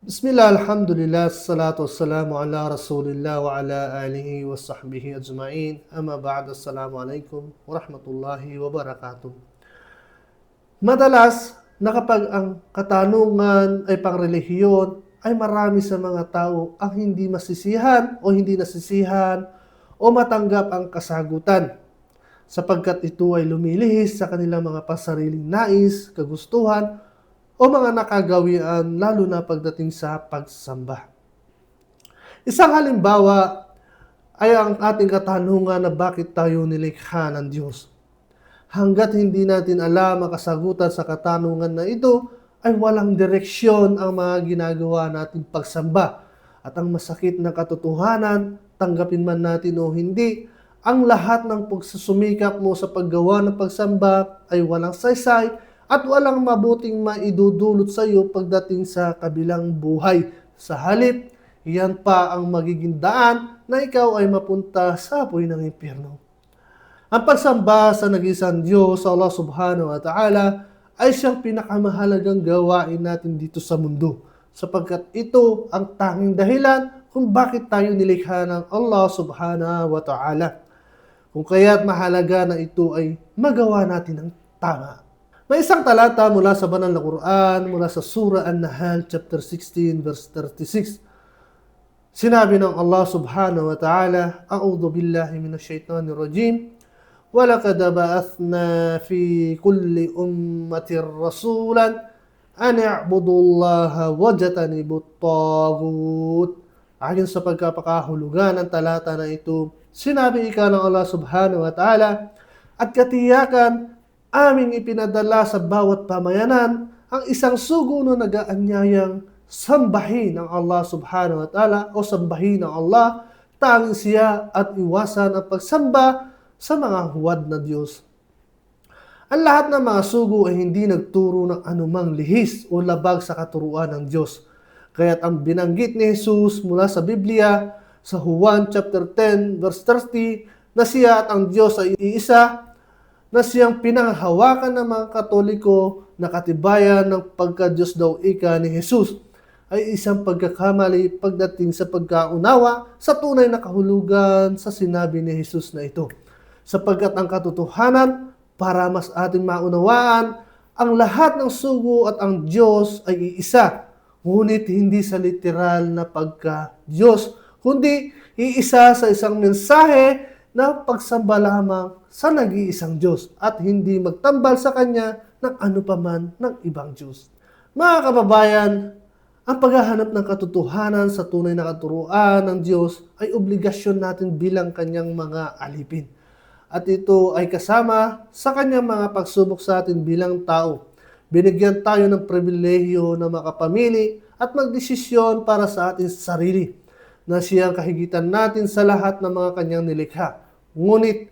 Bismillah, alhamdulillah, salatu wassalamu ala rasulillah wa ala alihi wa sahbihi ajma'in. Amma ba'd, assalamualaikum warahmatullahi wabarakatuh. Madalas na kapag ang katanungan ay pangrelihiyon, ay marami sa mga tao ang hindi masisihan o hindi nasisihan o matanggap ang kasagutan sapagkat ito ay lumilihis sa kanilang mga pasariling nais, kagustuhan o mga nakagawian lalo na pagdating sa pagsamba. Isang halimbawa ay ang ating katanungan na bakit tayo nilikha ng Diyos. Hanggat hindi natin alam ang kasagutan sa katanungan na ito, ay walang direksyon ang mga ginagawa nating pagsamba. At ang masakit na katotohanan, tanggapin man natin o hindi, ang lahat ng pagsusumikap mo sa paggawa ng pagsamba ay walang saysay at walang mabuting maidudulot sa iyo pagdating sa kabilang buhay. Sa halip, iyan pa ang magiging daan na ikaw ay mapunta sa apoy ng impyerno. Ang pagsamba sa nag-iisang Diyos, Allah subhanahu wa ta'ala, ay siyang pinakamahalagang gawain natin dito sa mundo, sapagkat ito ang tanging dahilan kung bakit tayo nilikha ng Allah subhanahu wa ta'ala. Kung kaya't mahalaga na ito ay magawa natin ng tama. May isang talata mula sa banal na Quran, mula sa Surah An-Nahl, chapter 16, verse 36. Sinabi ng Allah subhanahu wa ta'ala, A'udhu billahi minash shaitanir rajim, وَلَقَدْ بَعَثْنَا فِي كُلِّ أُمَّةٍ رَسُولًا أَنِ اعْبُدُوا اللَّهَ وَاجْتَنِبُوا الطَّاغُوتَ. Ayon sa pagkapakahulugan ng talata na ito, sinabi ika ng Allah subhanahu wa ta'ala, at katiyakan aming ipinadala sa bawat pamayanan ang isang sugo na nag-aanyayang sambahin ang Allah subhanahu wa ta'ala o sambahin ang Allah, tanging siya at iwasan ang pagsamba sa mga huwad na Diyos. Ang lahat ng mga sugo ay hindi nagturo ng anumang lihis o labag sa katuruan ng Diyos. Kaya't ang binanggit ni Jesus mula sa Biblia sa Juan chapter 10 verse 30 na siya at ang Diyos ay iisa, na siyang pinanghahawakan ng mga Katoliko na katibayan ng pagka-Diyos daw ika ni Jesus, ay isang pagkakamali pagdating sa pagkaunawa sa tunay na kahulugan sa sinabi ni Jesus na ito. Sapagkat ang katotohanan, para mas ating maunawaan, ang lahat ng sugo at ang Diyos ay iisa, ngunit hindi sa literal na pagka-Diyos, kundi iisa sa isang mensahe na pagsamba lamang sa nag-iisang Diyos at hindi magtambal sa Kanya ng anupaman ng ibang Diyos. Mga kababayan, ang paghahanap ng katotohanan sa tunay na katuruan ng Diyos ay obligasyon natin bilang Kanyang mga alipin. At ito ay kasama sa Kanyang mga pagsubok sa atin bilang tao. Binigyan tayo ng pribilehiyo na makapamili at magdesisyon para sa ating sarili, na siyang kahigitan natin sa lahat ng mga Kanyang nilikha. Ngunit,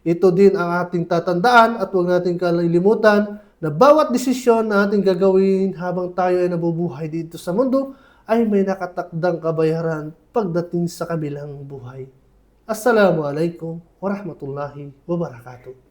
ito din ang ating tatandaan at huwag nating kalilimutan na bawat desisyon na ating gagawin habang tayo ay nabubuhay dito sa mundo ay may nakatakdang kabayaran pagdating sa kabilang buhay. Assalamualaikum warahmatullahi wabarakatuh.